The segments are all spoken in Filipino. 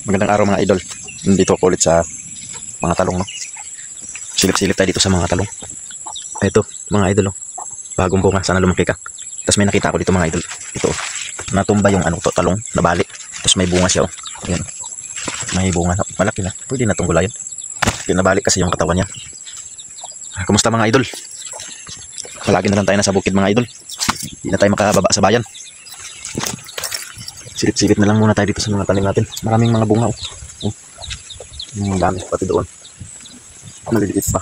Magandang araw mga idol. Nandito ako ulit sa mga talong, no. Silip-silip tayo dito sa mga talong. Ito mga idol, oh. Bagong bunga, sana lumaki ka. Tapos may nakita ako dito mga idol. Ito, natumba yung talong, nabali. Tapos may bunga siya, oh. Ayan. May bunga, malaki na. Pwede na itong gulayan. Nabalik kasi yung katawan niya. Kumusta mga idol? Palagi na lang tayo nasa bukid mga idol. Hindi na tayo makababa sa bayan. Silip-silip na lang muna tayo dito sa mga tanim natin. Maraming mga bunga, oh. Ang dami pati doon. Maliliit pa.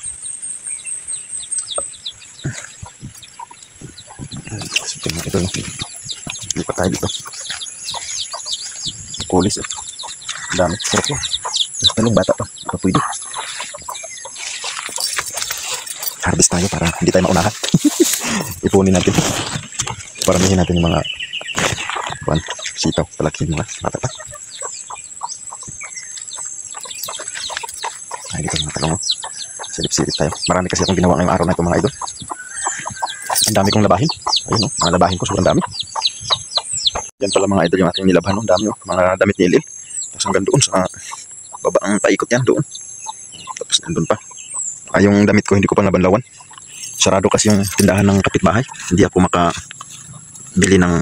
Ito, no. Lipat tayo dito. Kulis, eh. Ang dami. Sarap yun. Talong bata pa. Ito pwede. Harvest tayo para hindi tayo maunahan. Ipunin natin. Paramihin natin yung mga sitaw. Palaki yung mga bata pa. Ay, dito mga talong. Silip-silip tayo. Marami kasi akong ginawa ngayong araw na ito mga idol. Ang dami kong labahin. Ayun, no? Mga labahin ko sobrang dami. Yan pala mga idol yung ating nilabhan, no? Ang dami, oh. Mga damit ni Ilil. Tapos hanggang doon sa baba ang paikot yan doon. Tapos nandun pa. Yung damit ko hindi ko pa nabanlawan. Sarado kasi yung tindahan ng kapitbahay. Hindi ako makabili ng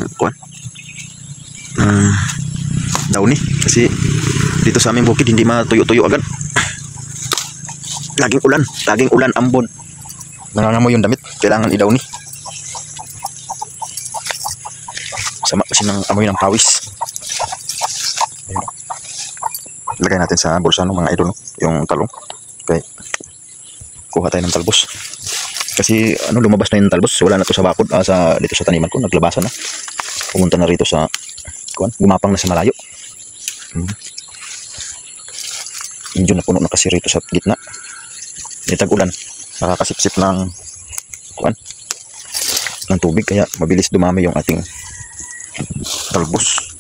downy. Kasi dito sa aming bukid hindi matuyo-tuyo agad. Laging ulan, ambon. Nangangamoy yung damit. Kailangan i-downy. Sama kasi ng amoy ng pawis. Ayun. Ilagay natin sa bulsa ng mga idol, no? Yung talong. Okay. Kuha tayo ng talbos. Kasi lumabas na yung talbos. Wala na to sa bakod. Dito sa taniman ko. Naglabasan na. Pumunta na rito sa gumapang na sa malayo. Medyo na puno na kasi rito sa gitna. Tag-ulan. Nakakasipsip ng tubig. Kaya mabilis dumami yung ating talbos.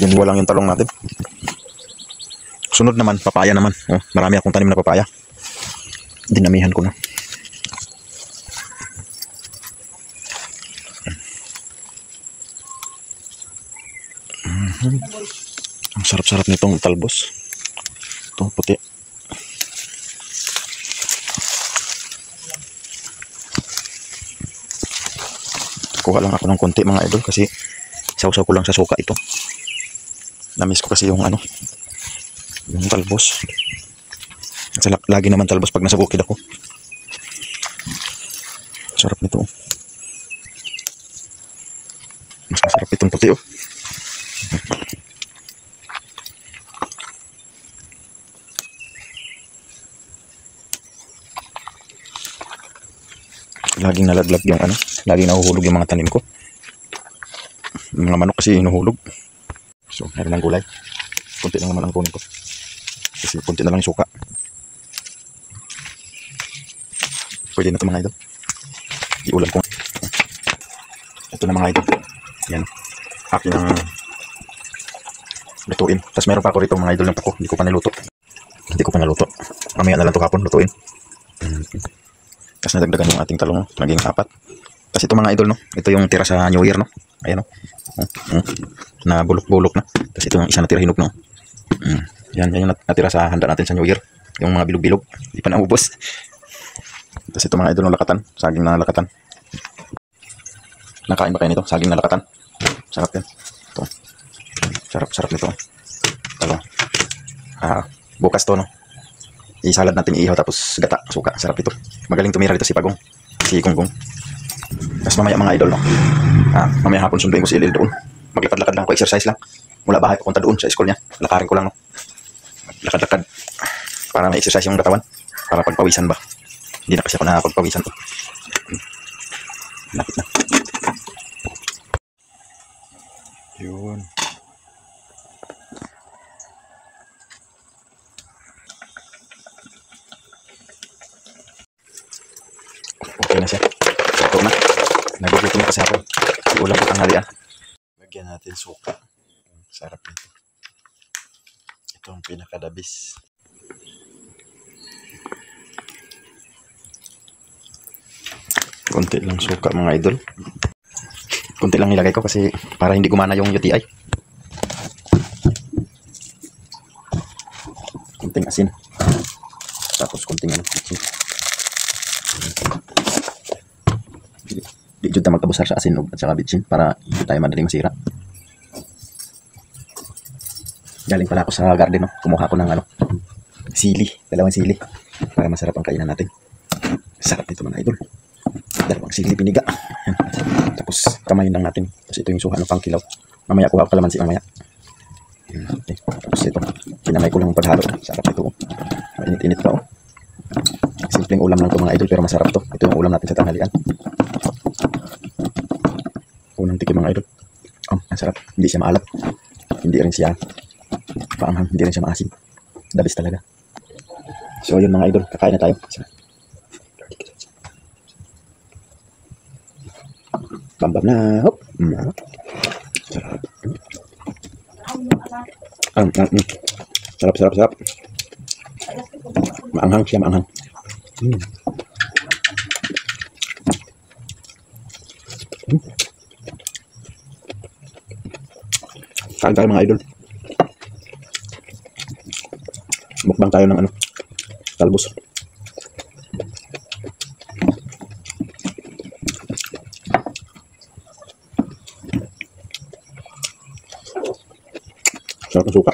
Yan lang yung talong natin. Sunod naman, papaya naman. Oh, marami akong tanim na papaya. Dinamihan ko na. Ang sarap-sarap nitong talbos. Itong puti. Kuha lang ako ng konti mga idol kasi sausaw ko lang sa suka ito. Namiss ko kasi yung talbos. Kasi lagi naman talbos pag nasa bukid ako. Sarap nito. Mas masarap itong puti, oh. Laging nalaglag yung laging nahuhulog yung mga tanim ko. Yung mga manok kasi hinuhulog. So, meron ng gulay. Kunti lang naman ang kunin ko. Kasi kunti na lang yung suka. Pwede na ito mga idol. Iulam ko. Ito na mga idol. Yan. Akin ang lutuin. Tapos meron pa ako rito mga idol ng pako. Hindi ko pa naluto. Mamaya na lang ito kapon lutuin. Tapos nadagdagan yung ating talong, naging 4. Tapos ito mga idol, no? Ito yung tira sa New Year, no? Ayan, no? Na bulok-bulok na. Tapos ito yung isa na tira hinog, no? Yan yung natira sa handa natin sa New Year. Yung mga bilog-bilog, hindi pa naubos. Tapos ito mga idol, ng lakatan, saging na lakatan. Nakain ba kayo nito? Saging na lakatan. Sarap yan. Ito. Sarap nito. Talong. Bukas to, no? Isalad natin, iihaw, tapos gata, suka. Sarap ito. Magaling tumira dito si Pagong. Si Gonggong. Tapos mamaya mga idol, no? Mamaya hapon sunduin ko si Ilil doon. Maglakad-lakad lang ako, exercise lang. Mula bahay papunta doon sa school niya. Lakarin ko lang, no? Lakad-lakad. Para may exercise yung katawan. Para pagpawisan ba. Hindi na kasi ako nakapagpawisan. Lapit na. Yun. Okay na siya. Ito na. Nagugutom na kasi ako. Ulam ko tanghalian. Lagyan natin suka. Sarap nito. Ito ang pinakadabis. Konti lang suka mga idol. Kunti lang nilagay ko kasi para hindi gumana yung UTI. Kunting asin. Tapos kunting ano. Di jud ta magtabusar sa asin at saka bitsin para hindi tayo madaling masira. Galing pala ako sa garden, no? Kumuha ko ng ano, sili, dalawang sili para masarap ang kainan natin. Sarap nito mga idol. Dalawang sili piniga. Yan. Tapos kamayin lang natin. Tapos ito yung suha ng pangkilaw. Mamaya kuha ko kalamansi mamaya. Okay. Tapos ito, kinamay ko lang ang paghalo. Sarap ito. Mainit-init pa, oh. Simpleng ulam lang ito mga idol pero masarap to. Ito yung ulam natin sa tanghalian. Unang tikim mga idol. Oh, ang sarap. Hindi siya maalat. Hindi rin siya paanghang. Hindi rin siya maasim. Dabis talaga. So yun mga idol, kakain na tayo. Bambam na. Hop. Sarap. Sarap. Maanghang siya, maanghang. Kain tayo mga idol. Mukbang tayo ng ano, talbos. Sarap ng suka.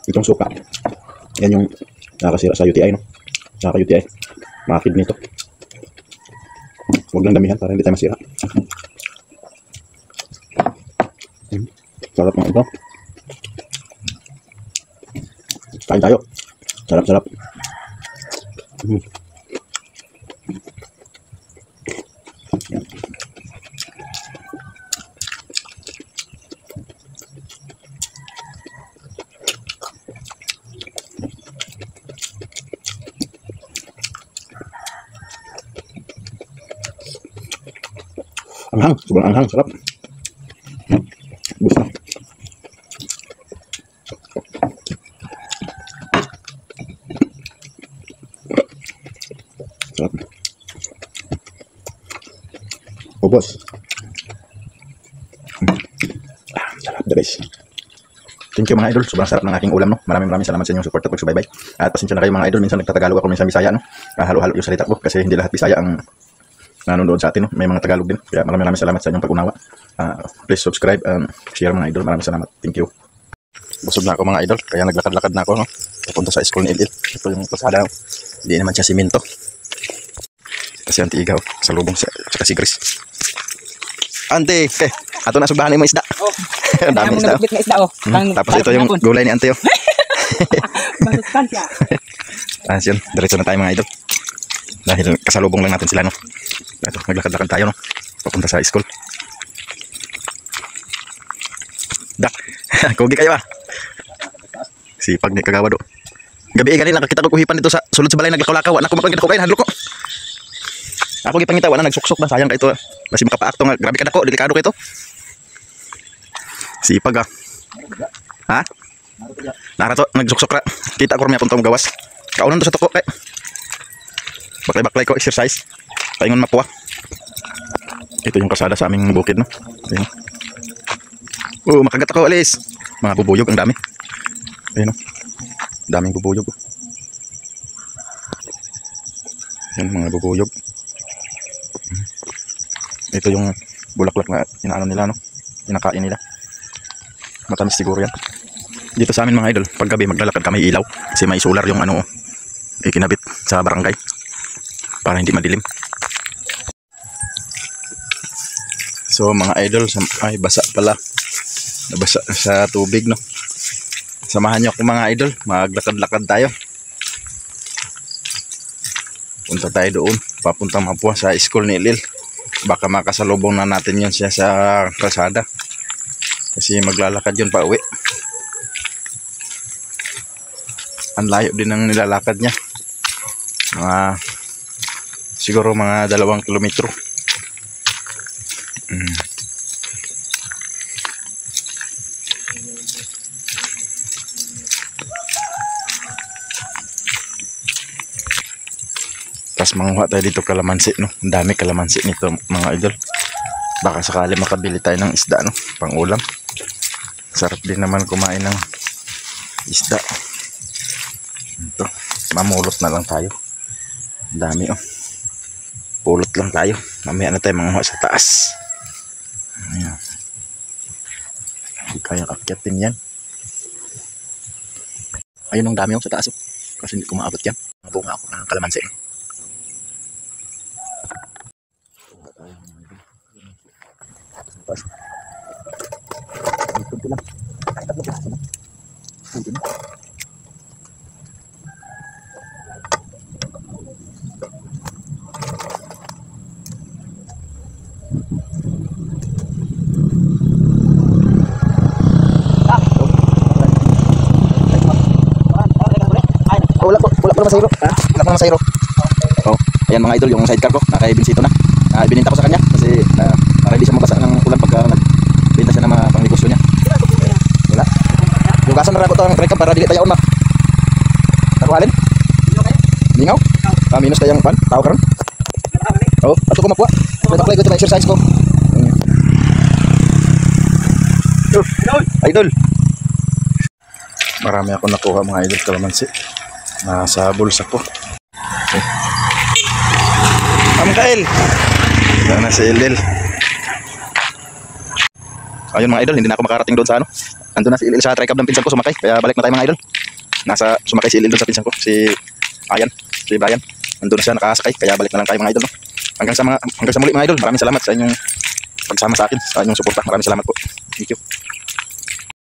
Itong suka, yan yung nakakasira sa UTI, no? Nakaka-UTI. Makakid nito. Huwag lang damihan para hindi tayo masira. Sarap ng ito. Kain tayo. Sarap. Anghang, sobrang anghang, sarap. Gusto. Sarap. Ubos. Sarap, the best. Thank you mga idol, sobrang sarap ng aking ulam, no? Maraming salamat sa inyong support at pagsubaybay. At pasensya na kayo mga idol, minsan nagtatagalog ako, minsan Bisaya, no? Halo-halo yung salita ko kasi hindi lahat Bisaya ang nanonood sa atin, no? May mga Tagalog din. Kaya maraming salamat sa inyong pag-unawa. Please subscribe and share mga idol. Maraming salamat. Thank you. Busog na ako mga idol, kaya naglakad-lakad na ako, no? Papunta sa school ni Il. Ito yung pasada. Hindi naman siya simento. Kasi anti-igaw, sa lubong siya, tsaka si Chris. Ante, ato na subahan mo isda. Oh. Ang dami isda. Tapos ito yung gulay ni Ante, oh. Masustansya. Yun, diretso na tayo mga idol. Dahil kasalubong lang natin sila, no? Ito, naglakad-lakad tayo, no? Papunta sa school. Dak, kugi kayo, ah. Sipag ni kagawad, oh. Gabi galing nakakita ko kuhipan dito sa sulod sa balay, naglakaw-lakaw. Anak ko mapangita ko kayo, hadlo ko. Ako gipangitawa na nagsuksok na, sayang ka ito. Basi makapaakto nga, grabe ka dako, delikado ka ito. Sipag, ah. Ha? Narato, nagsuksok ra. Kita ko rin punta mo gawas. Kaunan to sa toko, kay. Baklay-baklay ko, exercise. Paingon mapuwa. Ito yung kasada sa aming bukid, no? Ayun. Makagat ako, alis. Mga bubuyog, ang dami. Ayun, no? Daming bubuyog. Yan, mga bubuyog. Ito yung bulaklak na inaano nila, no? Inakain nila. Matamis siguro yan. Dito sa amin mga idol, paggabi maglalakad kami ilaw. Kasi may solar yung ano, ikinabit sa barangay. Para hindi madilim. So mga idol, ay basa pala. Nabasa sa tubig, no? Samahan nyo ako mga idol, maglakad-lakad tayo. Punta tayo doon, papuntang Mapua sa school ni Lil. Baka makasalubong na natin yun siya sa kalsada. Kasi maglalakad yun pa uwi. Ang layo din ang nilalakad niya. Siguro mga 2 kilometro. Tapos manguha tayo dito kalamansi, no? Ang dami kalamansi nito, mga idol. Baka sakali makabili tayo ng isda, no? Pang ulam. Sarap din naman kumain ng isda. Ito, mamulot na lang tayo. Ang dami, oh. Pulot lang tayo. Mamaya na tayo manguha sa taas. Ayan. Hindi kayang akyatin yan. Ayun, ang dami, oh, sa taas, oh. Kasi hindi ko maabot yan. Mabunga ako ng kalamansi, no? Wala pa masayro. Wala pa masayro. Oh, ayan mga idol, yung sidecar ko, naka-ibinsito na. Ibininta ko sa kanya kasi para hindi siya mabasa ng ulan pagka nagbenta siya ng mga pangnegosyo niya. Wala. Yung gasan na ko to ang trek para dili tayo on ma. Nakuhalin? Lingaw? Minus tayong pan, tao karon. Oh, ato ko makuha. Pwede play ko ito exercise ko. Idol. Marami ako nakuha mga idol kalamansi. Nasa bulsa ko. Okay. Kael. Sana si Ilil. Ayun mga idol, hindi na ako makarating doon sa ano. Nandun na si Ilil sa tricab ng pinsan ko, sumakay. Kaya balik na tayo mga idol. Sumakay si Ilil doon sa pinsan ko, si Brian. Nandun na siya nakasakay, kaya balik na lang tayo mga idol, no? Hanggang sa muli mga idol. Maraming salamat sa inyong pagsama sa akin, sa inyong suporta. Maraming salamat po. Thank you.